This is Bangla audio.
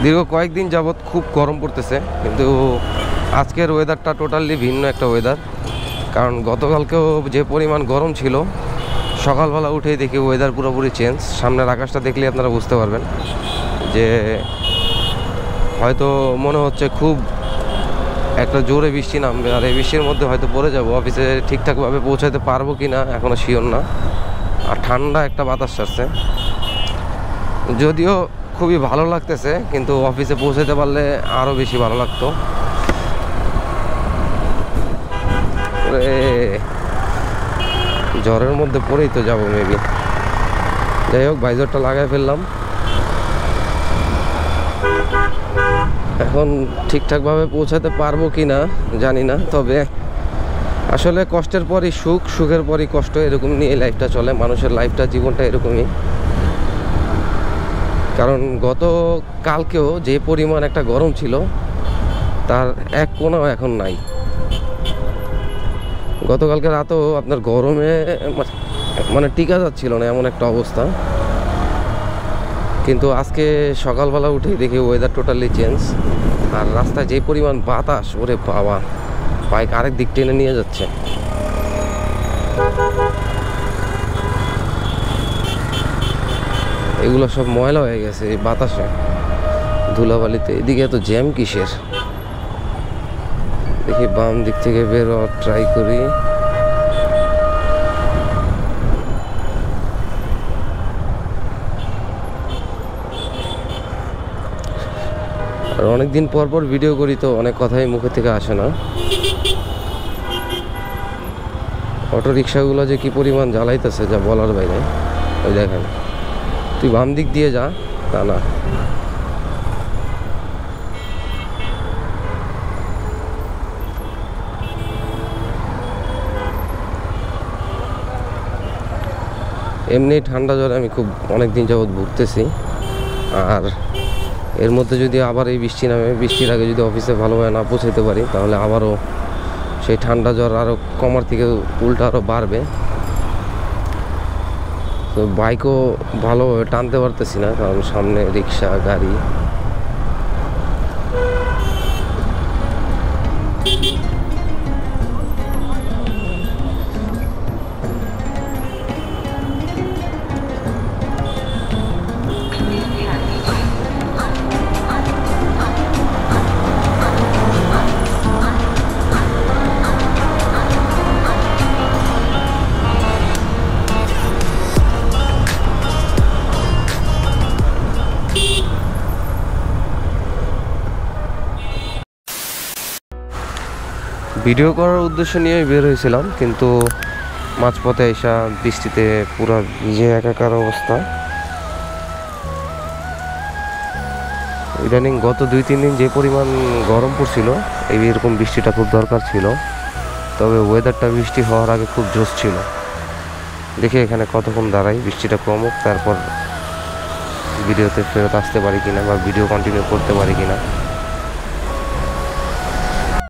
দীর্ঘ কয়েকদিন যাবৎ খুব গরম পড়তেছে, কিন্তু আজকের ওয়েদারটা টোটালি ভিন্ন একটা ওয়েদার। কারণ গতকালকেও যে পরিমাণ গরম ছিল, সকালবেলা উঠেই দেখি ওয়েদার পুরোপুরি চেঞ্জ। সামনের আকাশটা দেখলে আপনারা বুঝতে পারবেন যে হয়তো মনে হচ্ছে খুব একটা জোরে বৃষ্টি নামবে, আর এই বৃষ্টির মধ্যে হয়তো পড়ে যাব। অফিসে ঠিকঠাকভাবে পৌঁছাতে পারবো কি না এখনও শিওর না। আর ঠান্ডা একটা বাতাস ছাড়ছে, যদিও খুবই ভালো লাগতেছে, কিন্তু অফিসে পৌঁছাতে পারলে আরও বেশি ভালো লাগতো। জ্বরের মধ্যে পড়েই তো যাবো মেবি। যাই হোক, ভাইজারটা লাগাই ফেললাম। এখন ঠিকঠাকভাবে পৌঁছাতে পারবো কি না জানি না, তবে আসলে কষ্টের পরই সুখ, সুখের পরই কষ্ট, এরকম নিয়ে লাইফটা চলে। মানুষের লাইফটা, জীবনটা এরকমই। কারণ গত কালকেও যে পরিমাণ একটা গরম ছিল, তার এক কোণাও এখন নাই। গতকালকে রাতেও আপনার গরমে মানে টিকা যাচ্ছিল না, এমন একটা অবস্থা। কিন্তু আজকে সকালবেলা উঠেই দেখি ওয়েদার টোটালি চেঞ্জ। আর রাস্তায় যে পরিমাণ বাতাস, ওরে বাবা, বাইক আরেক দিক টেনে নিয়ে যাচ্ছে। এগুলো সব ময়লা হয়ে গেছে এই বাতাসে, ধুলাবালিতে। এদিকে এত জ্যাম কিসের? দেখি বাম দিক থেকে বেরো, ট্রাই করি। আর অনেকদিন পর পর ভিডিও করি, তো অনেক কথাই মুখে থেকে আসে না। অটো রিক্সাগুলো যে কি পরিমাণ জ্বালাইতেছে, যা বলার বাইরে। ওই দেখেন, তুই বাম দিক দিয়ে যা, তা না। এমনি ঠান্ডা জ্বরে আমি খুব অনেক দিন যাবৎ ভুগতেছি। আর এর মধ্যে যদি আবার এই বৃষ্টি নামে, বৃষ্টির আগে যদি অফিসে ভালোভাবে না পৌঁছাতে পারি, তাহলে আবারও সেই ঠান্ডা জ্বর আরও কমার থেকে উল্টা আরও বাড়বে। তো বাইকও ভালোভাবে টানতে পারতেছি না, কারণ সামনে রিক্সা, গাড়ি। ভিডিও করার উদ্দেশ্য নিয়ে বের হয়েছিলাম, কিন্তু মাঝপথে এসা বৃষ্টিতে পুরো ভিজে একাকার অবস্থা। ইদানিং গত 2-3 দিন যে পরিমাণ গরম পড়ছিল, এরকম বৃষ্টিটা খুব দরকার ছিল। তবে ওয়েদারটা বৃষ্টি হওয়ার আগে খুব জোশ ছিল। দেখি এখানে কতক্ষণ দাঁড়াই, বৃষ্টিটা কমুক, তারপর ভিডিওতে ফেরত আসতে পারি কিনা, বা ভিডিও কন্টিনিউ করতে পারি কিনা।